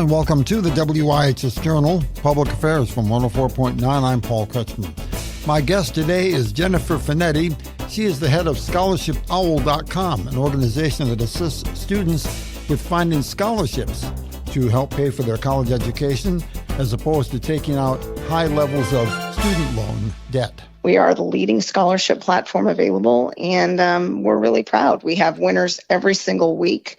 and welcome to the WIHS Journal, Public Affairs from 104.9. I'm Paul Kretschmann. My guest today is Jennifer Finetti. She is the head of ScholarshipOwl.com, an organization that assists students with finding scholarships to help pay for their college education, as opposed to taking out high levels of student loan debt. We are the leading scholarship platform available, and we're really proud. We have winners every single week,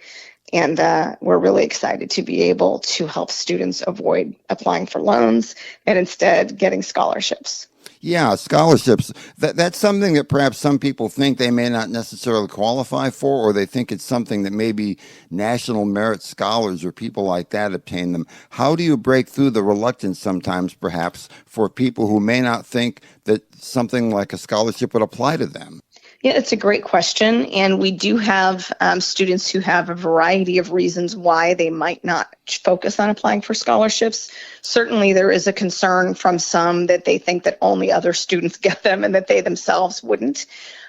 and we're really excited to be able to help students avoid applying for loans and instead getting scholarships. Yeah, scholarships. That's something that perhaps some people think they may not necessarily qualify for, or they think it's something that maybe national merit scholars or people like that obtain them. How do you break through the reluctance sometimes, perhaps, for people who may not think that something like a scholarship would apply to them? Yeah, it's a great question, and we do have students who have a variety of reasons why they might not focus on applying for scholarships. Certainly, there is a concern from some that they think that only other students get them and that they themselves wouldn't.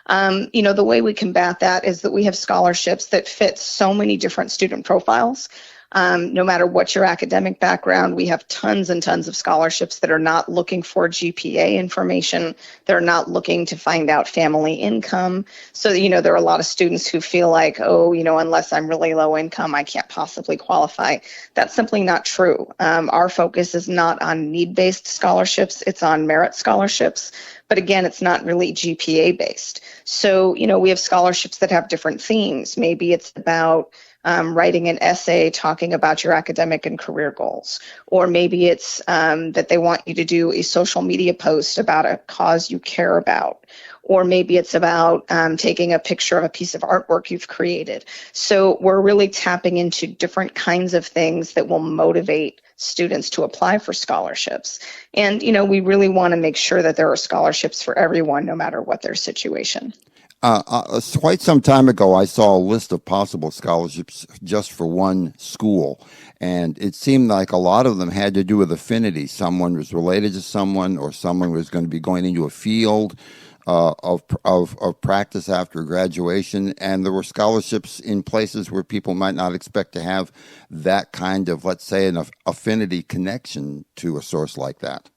The way we combat that is that we have scholarships that fit so many different student profiles. No matter what your academic background, we have tons and tons of scholarships that are not looking for GPA information. They're not looking to find out family income. So, there are a lot of students who feel like, unless I'm really low income, I can't possibly qualify. That's simply not true. Our focus is not on need-based scholarships. It's on merit scholarships. But again, it's not really GPA based. So, we have scholarships that have different themes. Maybe it's about writing an essay talking about your academic and career goals. Or maybe it's that they want you to do a social media post about a cause you care about. Or maybe it's about taking a picture of a piece of artwork you've created. So we're really tapping into different kinds of things that will motivate students to apply for scholarships. And, we really want to make sure that there are scholarships for everyone, no matter what their situation. Quite some time ago, I saw a list of possible scholarships just for one school, and it seemed like a lot of them had to do with affinity. Someone was related to someone, or someone was going to be going into a field of practice after graduation, and there were scholarships in places where people might not expect to have that kind of, let's say, an affinity connection to a source like that.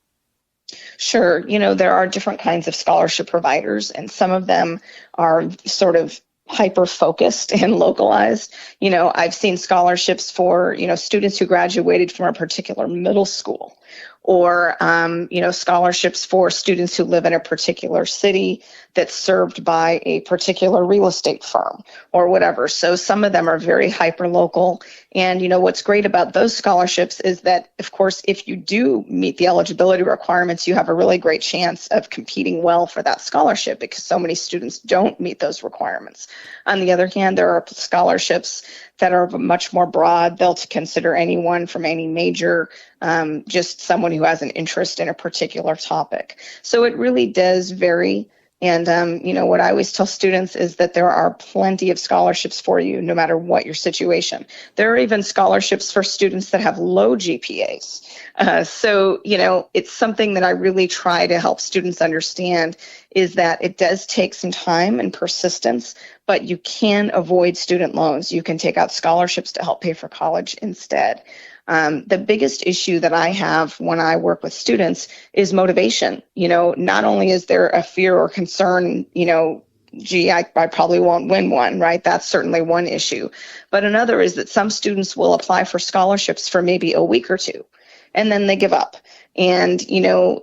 Sure. There are different kinds of scholarship providers, and some of them are sort of hyper-focused and localized. I've seen scholarships for, students who graduated from a particular middle school, or, scholarships for students who live in a particular city that's served by a particular real estate firm or whatever. So some of them are very hyper-local. And, what's great about those scholarships is that, of course, if you do meet the eligibility requirements, you have a really great chance of competing well for that scholarship, because so many students don't meet those requirements. On the other hand, there are scholarships that are much more broad. They'll consider anyone from any major, just someone who has an interest in a particular topic. So it really does vary. And, what I always tell students is that there are plenty of scholarships for you, no matter what your situation. There are even scholarships for students that have low GPAs. So, it's something that I really try to help students understand, is that it does take some time and persistence, but you can avoid student loans. You can take out scholarships to help pay for college instead. The biggest issue that I have when I work with students is motivation. Not only is there a fear or concern, I probably won't win one, right? That's certainly one issue. But another is that some students will apply for scholarships for maybe a week or two, and then they give up. And,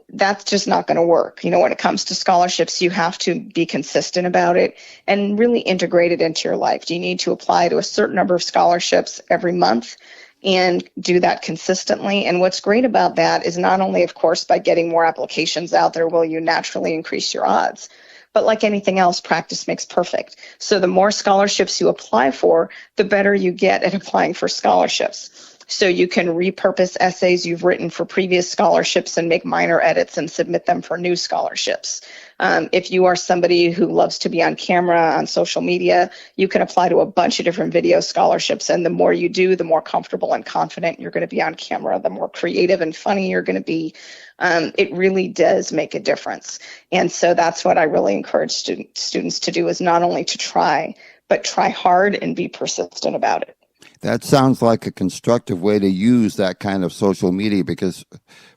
that's just not going to work. When it comes to scholarships, you have to be consistent about it and really integrate it into your life. You need to apply to a certain number of scholarships every month and do that consistently. And what's great about that is not only, of course, by getting more applications out there will you naturally increase your odds, but like anything else, practice makes perfect. So the more scholarships you apply for, the better you get at applying for scholarships. So you can repurpose essays you've written for previous scholarships and make minor edits and submit them for new scholarships. If you are somebody who loves to be on camera, on social media, you can apply to a bunch of different video scholarships. And the more you do, the more comfortable and confident you're going to be on camera, the more creative and funny you're going to be. It really does make a difference. And so that's what I really encourage students to do, is not only to try, but try hard and be persistent about it. That sounds like a constructive way to use that kind of social media, because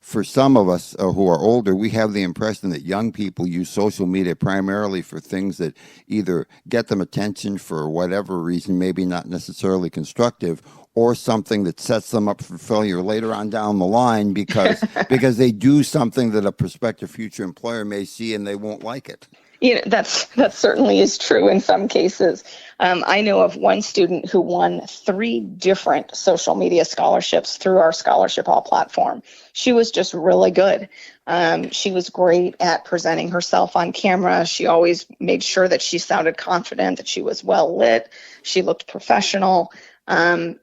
for some of us who are older, we have the impression that young people use social media primarily for things that either get them attention for whatever reason, maybe not necessarily constructive, or something that sets them up for failure later on down the line because they do something that a prospective future employer may see and they won't like it. That certainly is true in some cases. I know of one student who won 3 different social media scholarships through our Scholarship Hall platform. She was just really good. She was great at presenting herself on camera. She always made sure that she sounded confident, that she was well lit. She looked professional. So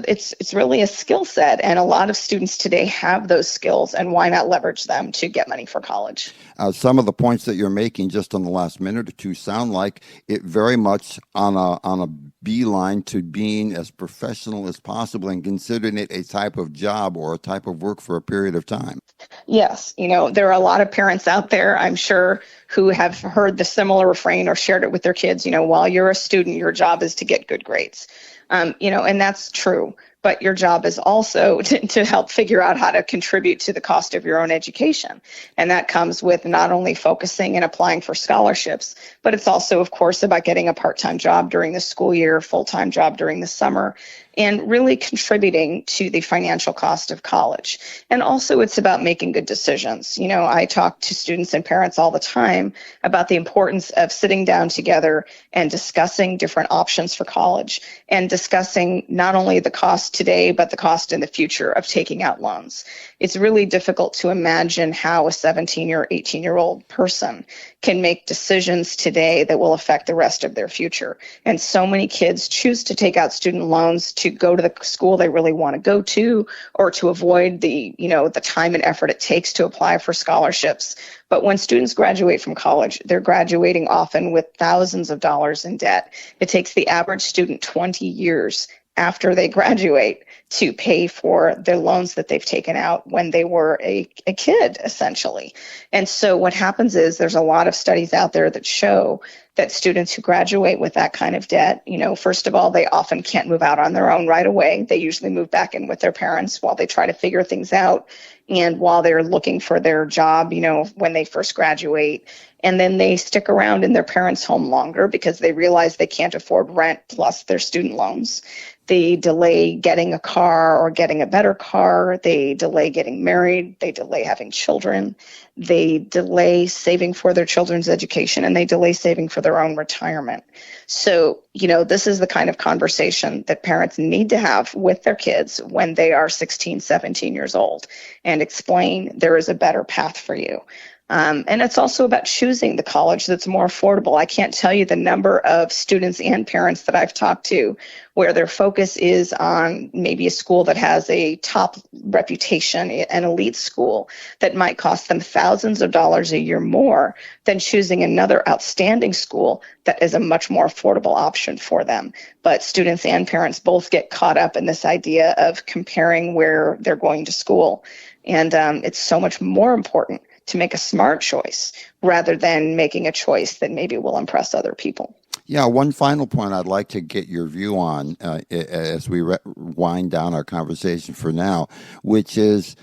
it's really a skill set, and a lot of students today have those skills, and why not leverage them to get money for college? Some of the points that you're making just in the last minute or two sound like it very much on a beeline to being as professional as possible and considering it a type of job or a type of work for a period of time. Yes, there are a lot of parents out there, I'm sure, who have heard the similar refrain or shared it with their kids. While you're a student, your job is to get good grades. And that's true. But your job is also to help figure out how to contribute to the cost of your own education. And that comes with not only focusing and applying for scholarships, but it's also, of course, about getting a part-time job during the school year, full-time job during the summer, and really contributing to the financial cost of college. And also it's about making good decisions. I talk to students and parents all the time about the importance of sitting down together and discussing different options for college and discussing not only the cost today, but the cost in the future of taking out loans. It's really difficult to imagine how a 17 or 18-year-old person can make decisions today that will affect the rest of their future. And so many kids choose to take out student loans to go to the school they really want to go to, or to avoid the time and effort it takes to apply for scholarships. But when students graduate from college, they're graduating often with thousands of dollars in debt. It takes the average student 20 years after they graduate to pay for their loans that they've taken out when they were a kid, essentially. And so what happens is there's a lot of studies out there that show that students who graduate with that kind of debt, first of all, they often can't move out on their own right away. They usually move back in with their parents while they try to figure things out and while they're looking for their job, when they first graduate. And then they stick around in their parents' home longer because they realize they can't afford rent plus their student loans. They delay getting a car or getting a better car. They delay getting married. They delay having children. They delay saving for their children's education, and they delay saving for their own retirement. So, this is the kind of conversation that parents need to have with their kids when they are 16, 17 years old, and explain there is a better path for you. And it's also about choosing the college that's more affordable. I can't tell you the number of students and parents that I've talked to where their focus is on maybe a school that has a top reputation, an elite school that might cost them thousands of dollars a year more than choosing another outstanding school that is a much more affordable option for them. But students and parents both get caught up in this idea of comparing where they're going to school. And it's so much more important to make a smart choice rather than making a choice that maybe will impress other people. Yeah, one final point I'd like to get your view on as we wind down our conversation for now, which is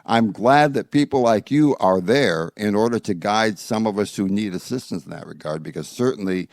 I'm glad that people like you are there in order to guide some of us who need assistance in that regard, because certainly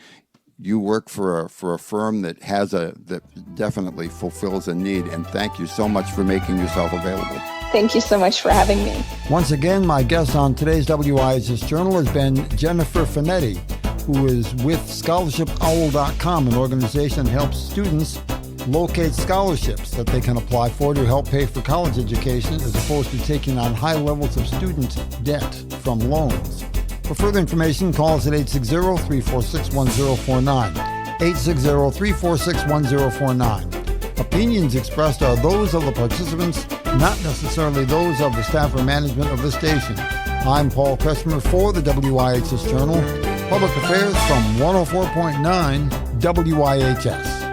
you work for a firm that that definitely fulfills a need. And thank you so much for making yourself available. Thank you so much for having me. Once again, my guest on today's WIHS Journal has been Jennifer Finetti, who is with ScholarshipOwl.com, an organization that helps students locate scholarships that they can apply for to help pay for college education, as opposed to taking on high levels of student debt from loans. For further information, call us at 860-346-1049, 860-346-1049. Opinions expressed are those of the participants, not necessarily those of the staff or management of the station. I'm Paul Kretschmer for the WIHS Journal, Public Affairs from 104.9 WIHS.